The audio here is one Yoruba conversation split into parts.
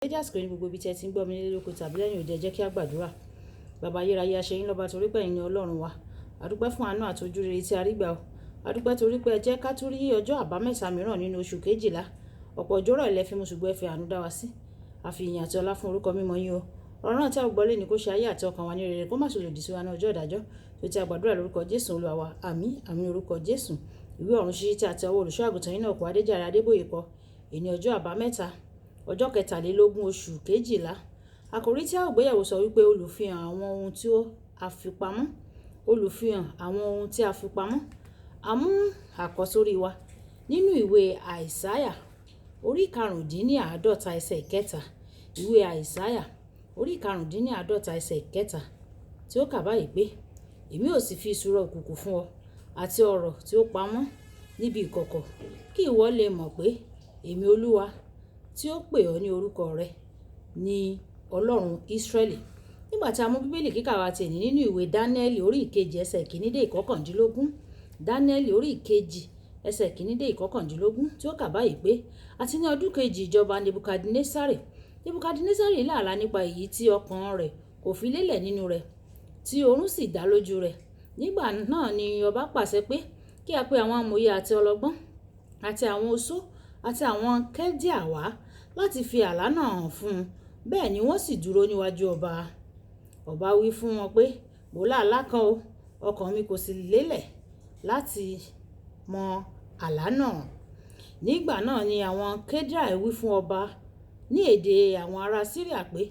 Dédé àsìkò ní gbogbo ibi tí ẹ ti ń gbọ́ mi nílé lóko tàbí lẹ́yìn òde, ẹ jẹ́ kí a gbàdúrà. Bàbá ayérayé, a ṣe yín lọ́ba torí pé ẹ̀yin ni Ọlọ́run wa. A dúpẹ́ fún àánú àti ojú rere tí a rí gbà o. A dúpẹ́ torí pé ẹ jẹ́ ká tún rí ọjọ́ àbámẹ́ta mìíràn nínú oṣù kejìlá. Ọ̀pọ̀ ọjọ́ rọ̀ ilẹ̀ fi mú ṣùgbọ́n ẹ fi àánú dá wa sí. A fi ìyìn àti ọlá fún orúkọ mímọ́ yín o. Ọ̀rọ̀ náà tí a gbọ́ lé ní kó ṣe ayé àti ọkàn wa ní rere, kó má ṣe lòdì sí wa ní ọjọ́ ìdájọ́. Tó ti a gbàdúrà lórúkọ Jésù Olúwa wa. Àmín, àmín orúkọ Jésù. Ìwé ọ̀run ṣíṣí tí a ti ọwọ́ olùṣọ́ àgùntàn Enoch Adeboye kọ. Èní ọjọ́ àbámẹ́ta, ọjọ́ 23 oṣù kejìlá. Àkòrí tí a ó gbéyẹ̀wò sọ wípé olùfihàn àwọn ohun tí a fi pamọ́. Olùfihàn àwọn ohun tí a fi pamọ́. A mú àkọ́sórí wa nínú ìwé Àìsáyà orí 50 ẹsẹ̀ 1. Ìwé Àìsáyà orí 50 ẹsẹ̀ 1 tí ó kà báyìí pé, èmi ò sì fi ìṣúra òkùnkùn fún ọ àti ọ̀rọ̀ tí ó pamọ́ níbi ìkọ̀kọ̀, kí ìwọ lè mọ̀ pé èmi Olúwa tí ó pè ọ́ ní orúkọ rẹ̀ ní Ọlọ́run Ísírẹ́lì. Nígbà tí a mú Bíbélì kíkà wa tẹ̀lé nínú ìwé Dáníẹ́lì orí 2 ẹsẹ̀ 1 dé 19. Dáníẹ́lì orí 2 ẹsẹ̀ 1 dé 19 tí ó kà báyìí pé, àti ní ọdún kejì ìjọba Nebukadnesari là àlá nípa èyí tí ọkàn rẹ̀ kò fi lélẹ̀ nínú rẹ̀, tí oorun sì dá lójú rẹ̀. Nígbà náà ni ọba pàṣẹ pé kí a pe àwọn amòye àti ọlọ́gbọ́n àti àwọn oṣó àti àwọn kẹ́díà wá láti fi àlá náà hàn fún un. Bẹ́ẹ̀ ni wọ́n sì dúró níwájú ọba. Ọba wí fún wọn pé, mo lá àlá kan o, ọkàn mi kò sì lélẹ̀ láti mọ àlá náà. Nígbà náà ni àwọn kẹ́díà wí fún ọba ní èdè àwọn ará Síríà pé,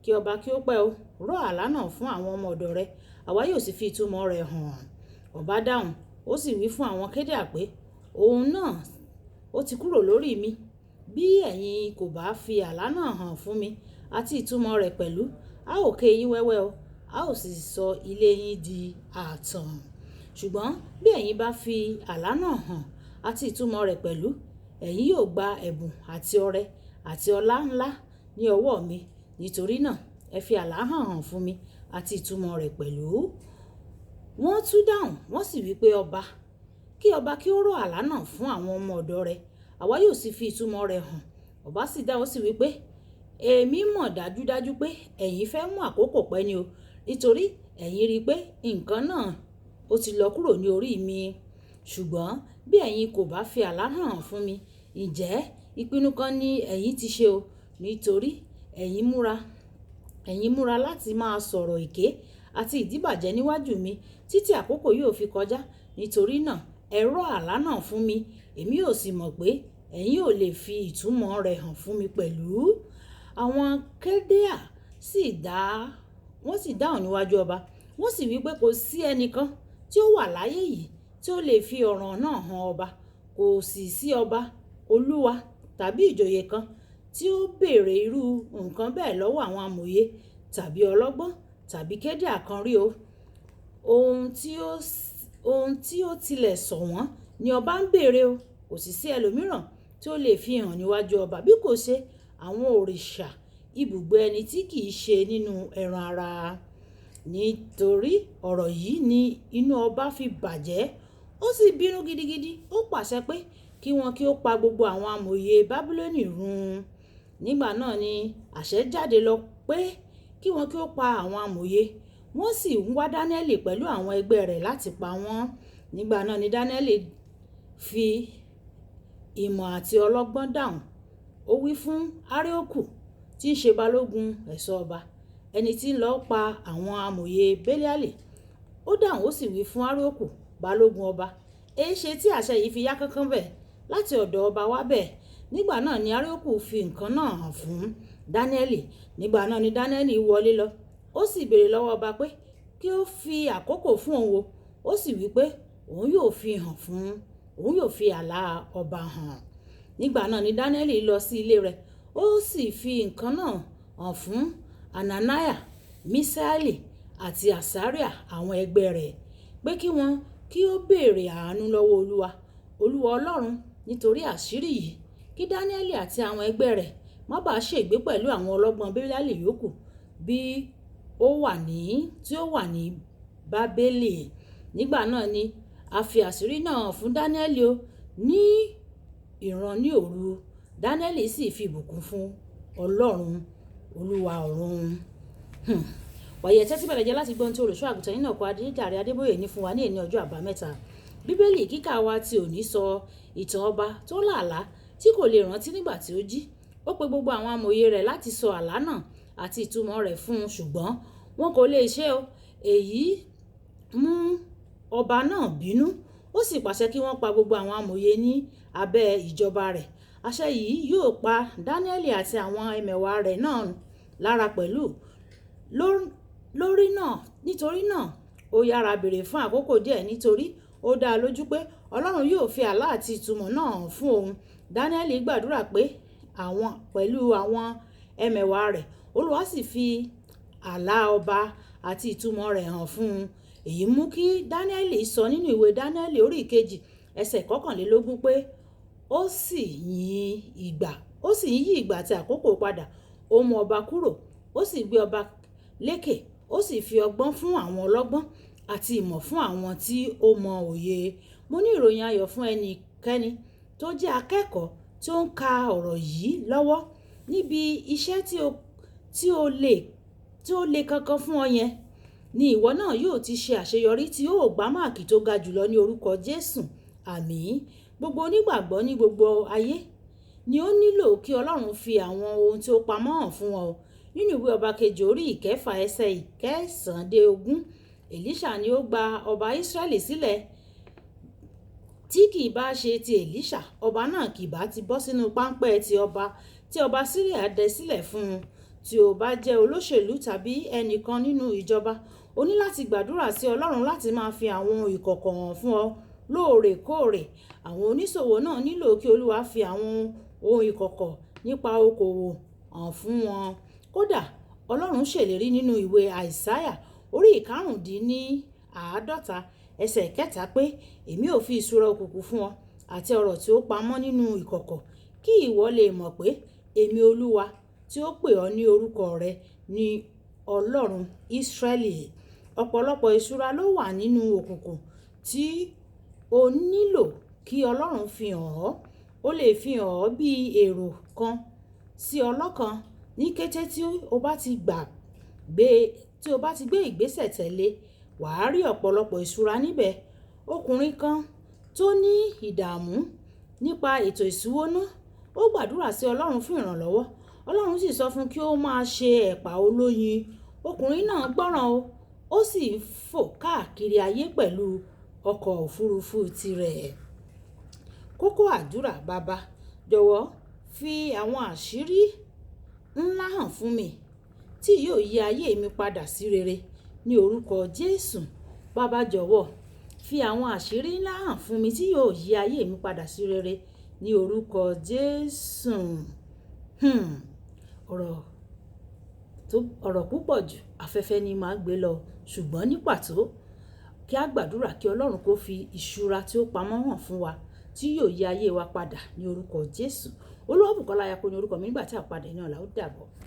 kí ọba kí ó pẹ́ o, rọ̀ àlá náà fún àwọn ọmọ ọ̀dọ̀ rẹ̀, àwa yóò sì fi ìtumọ̀ rẹ̀ hàn. Ọba dáhùn, ó sì wí fún àwọn kẹ́díà pé, ohun náà ó ti kúrò lórí mi. Bí ẹ̀yin kò bá fi àlá náà hàn fún mi àti ìtumọ̀ rẹ̀ pẹ̀lú, a ó ké yín wẹ́wẹ́ o, a ó sì sọ ilé yín di ààtàn. Ṣùgbọ́n bí ẹ̀yin bá fi àlá náà hàn àti ìtumọ̀ rẹ̀ pẹ̀lú, ẹ̀yin yóò gba ẹ̀bùn àti ọrẹ àti ọlá ńlá ní ọwọ́ mi. Nítorí náà, ẹ fi àlá hàn fún mi àti ìtumọ̀ rẹ̀ pẹ̀lú. Wọ́n tún dáhùn, wọ́n sì wí pé ọba kí ó rọ̀ àlá náà fún àwọn ọmọ ọ̀dọ̀ rẹ̀, àwa yóò sì fi ìtumọ̀ rẹ̀ hàn. Ọba sì dáhùn, sì wí pé, èmi mọ̀ dájúdájú pé ẹ̀yin fẹ́ mú àkókò pẹ́ ni o, nítorí ẹ̀yin rí i pé nǹkan náà ó ti lọ kúrò ní orí mi. Ṣùgbọ́n bí ẹ̀yin kò bá fi àlá hàn fún mi, ǹjẹ́ ìpinnu kan ni ẹ̀yin ti ṣe o, nítorí ẹ̀yin múra láti máa sọ̀rọ̀ èké àti ìdíbàjẹ́ níwájú mi títí àkókò yóò fi kọjá. Nítorí náà, ẹ rọ̀ àlá náà fún mi, èmi ò sì mọ̀ pé ẹ̀yin ò lè fi ìtumọ̀ rẹ̀ hàn fún mi pẹ̀lú. Àwọn kẹ́díà wọ́n sì dáhùn níwájú ọba, wọ́n sì wí pé kò sí ẹnìkan tí ó wà láyé yìí tí ó lè fi ọ̀ràn náà hàn ọba. Kò sì sí ọba, olúwa tàbí ìjòyè kan tí ó béèrè irú nǹkan bẹ́ẹ̀ lọ́wọ́ àwọn amòye tàbí ọlọ́gbọ́n tàbí kẹ́díà kan rí o. Ohun tí ó tilẹ̀ sọ wọ́n ni ọba ń béèrè o. Kò sì sí ẹlòmíràn tí ó lè fi hàn níwájú ọba bí kò ṣe àwọn òrìṣà ibùgbé ẹni tí kì í ṣe nínú ẹran ara. Nítorí ọ̀rọ̀ yìí ni inú ọba fi bàjẹ́, ó sì bínú gidigidi. Ó pàṣẹ pé kí ó pa gbogbo àwọn amòye Bábílónì run. Nígbà náà ni àṣẹ jáde lọ pé kí ó pa àwọn amòye. Wọ́n sì ń wá Dáníẹ́lì pẹ̀lú àwọn ẹgbẹ́ rẹ̀ láti pa wọ́n. Nígbà náà ni Dáníẹ́lì fi ìmọ̀ àti ọlọ́gbọ́n dáhùn. Ó wí fún Arioku tí ń ṣe balógun ẹ̀ṣọ́ ọba, ẹni tí ń lọ pa àwọn amòye Beliali. Ó dáhùn, ó sì wí fún Arioku balógun ọba, èéṣe tí àṣẹ yìí fi yá kánkán bẹ́ẹ̀ láti ọ̀dọ̀ ọba wá bẹ́ẹ̀? Nígbà náà ni Arioku fi nǹkan náà hàn fún Dáníẹ́lì. Nígbà náà ni Dáníẹ́lì wọlé lọ. Ó sì béèrè lọ́wọ́ ọba pé kí ó fi àkókò fún òun wo. Ó sì wí pé òun yóò fi àlá ọba hàn. Nígbà náà ni Dáníẹ́lì lọ sí ilé rẹ̀. Ó sì fi nǹkan náà hàn fún Ananiah, Misaeli àti Asariah àwọn ẹgbẹ́ rẹ̀ pé kí ó béèrè àánú lọ́wọ́ Olúwa Ọlọ́run nítorí àṣírí yìí, kí Dáníẹ́lì àti àwọn ẹgbẹ́ rẹ̀ má bàa ṣègbé pẹ̀lú àwọn ọlọ́gbọ́n Beliali yòókù tí ó wà ní Bábélì. Nígbà náà ni a fi àṣírí náà hàn fún Dáníẹ́lì o ní ìran ní òru. Dáníẹ́lì sì fi ìbùkún fún Ọlọ́run Olúwa ọ̀run. Wàyẹ̀ tẹ́tí bẹ̀rẹ̀ jẹ́ láti gbọ́n tí olùṣọ́ àgùntàn Enoch Adéjàre Adébóyè ní fún wa ní èní ọjọ́ àbámẹ́ta. Bíbélì kíkà wa ti òní sọ ìtàn ọba tó làálàá tí kò lè rántí nígbà tí ó jí. Ó pe gbogbo àwọn amòye rẹ̀ láti sọ àlá náà àti ìtumọ̀ rẹ̀ fún un, ṣùgbọ́n wọn kò lè ṣe o. Èyí mú ọba náà bínú, ó sì pàṣẹ kí wọ́n pa gbogbo àwọn amòye ní abẹ́ ìjọba rẹ̀. Àṣẹ yìí yóò pa Dáníẹ́lì àti àwọn ẹmẹ̀wà rẹ̀ náà lára pẹ̀lú. Nítorí náà ó yára béèrè fún àkókò díẹ̀, nítorí ó dá a lójú pé Ọlọ́run yóò fi àlá àti ìtumọ̀ náà hàn fún òun. Dáníẹ́lì gbàdúrà pé pẹ̀lú àwọn ẹmẹ̀wà rẹ̀. Olúwa sì fi àlá ọba àti ìtumọ̀ rẹ̀ hàn fún un. Èyí mú kí Dáníẹ́lì sọ nínú ìwé Dáníẹ́lì orí 2 ẹsẹ̀ 21 pé ó sì yí ìgbà àti àkókò padà. Ó mú ọba kúrò, ó sì gbé ọba lékè, ó sì fi ọgbọ́n fún àwọn ọlọ́gbọ́n àti ìmọ̀ fún àwọn tí ó mọ òye. Mo ní ìròyìn ayọ̀ fún ẹnikẹ́ni tó jẹ́ akẹ́kọ̀ọ́ tí ó ń ka ọ̀rọ̀ yìí lọ́wọ́. Níbi iṣẹ́ tí ó le kankan fún ọ yẹn ni ìwọ náà yóò ti ṣe àṣeyọrí tí ó gbá máàkì tó ga jùlọ ní orúkọ Jésù. Àmín. Gbogbo onígbàgbọ́ ní gbogbo ayé ni ó nílò kí Ọlọ́run fi àwọn ohun tí ó pamọ́ hàn fún wọn. Nínú ìwé ọba kejì orí 6 ẹsẹ̀ 9-20, Èlíṣà ni ó gba ọba Ísírẹ́lì sílẹ̀. Tí kì í bá ṣe ti Èlíṣà, ọba náà kì bá ti bọ́ sínú páńpẹ́ tí ọba Síríà dẹ sílẹ̀ fún un. Tí o bá jẹ́ olóṣèlú tàbí ẹnìkan nínú ìjọba, o ní láti gbàdúrà sí Ọlọ́run láti máa fi àwọn ìkọ̀kọ̀ hàn fún ọ lóòrèkóòrè. Àwọn oníṣòwò náà nílò kí Olúwa fi àwọn ohun ìkọ̀kọ̀ nípa okòwò hàn fún wọn. Kódà Ọlọ́run ṣèlérí nínú ìwé Àìsáyà orí 55 ẹsẹ̀ 3 pé èmi ò fi ìṣúra òkùnkùn fún ọ àti ọ̀rọ̀ tí ó pamọ́ nínú ìkọ̀kọ̀, kí ìwọ lè mọ̀ pé èmi Olúwa tí ó pè ọ́ ní orúkọ rẹ̀ ni Ọlọ́run Ísírẹ́lì. Ọ̀pọ̀lọpọ̀ ìṣúra ló wà nínú òkùnkùn tí o nílò kí Ọlọ́run fi hàn ọ́. Ó lè fi hàn ọ́ bí èrò kan sí ọlọ́kan. Ní kété tí o bá ti gbé ìgbésẹ̀ tẹ̀lé, wàá rí ọ̀pọ̀lọpọ̀ ìṣúra níbẹ̀. Ọkùnrin kan tó ní ìdààmú nípa ètò ìṣúná, ó gbàdúrà sí Ọlọ́run fún ìrànlọ́wọ́. Ọlọ́run sì sọ fún un kí ó máa ṣe ẹ̀pà olóyin. Ọkùnrin náà gbọ́ràn ó sì fò káàkiri ayé pẹ̀lú ọkọ̀ òfurufú tirẹ̀. Kókó àdúrà: Bàbá, jọ̀wọ́ fi àwọn àṣírí ńlá hàn fún mi tí yóò yí ayé mi padà sí rere ní orúkọ Jésù. Bàbá, jọ̀wọ́ fi àwọn àṣírí ńlá hàn fún mi tí yóò yí ayé mi padà sí rere ní orúkọ Jésù. Ọ̀rọ̀ púpọ̀ jù afẹ́fẹ́ ni máa gbé lọ, ṣùgbọ́n ní pàtó kí a gbàdúrà kí Ọlọ́run kó fi ìṣúra tí ó pamọ́ hàn fún wa tí yóò yí ayé wa padà ní orúkọ Jésù. Olúwabùkọ́lá Ayako ní orúkọ mi. Nígbà tí a padà ní ọ̀la, ó dàbọ̀.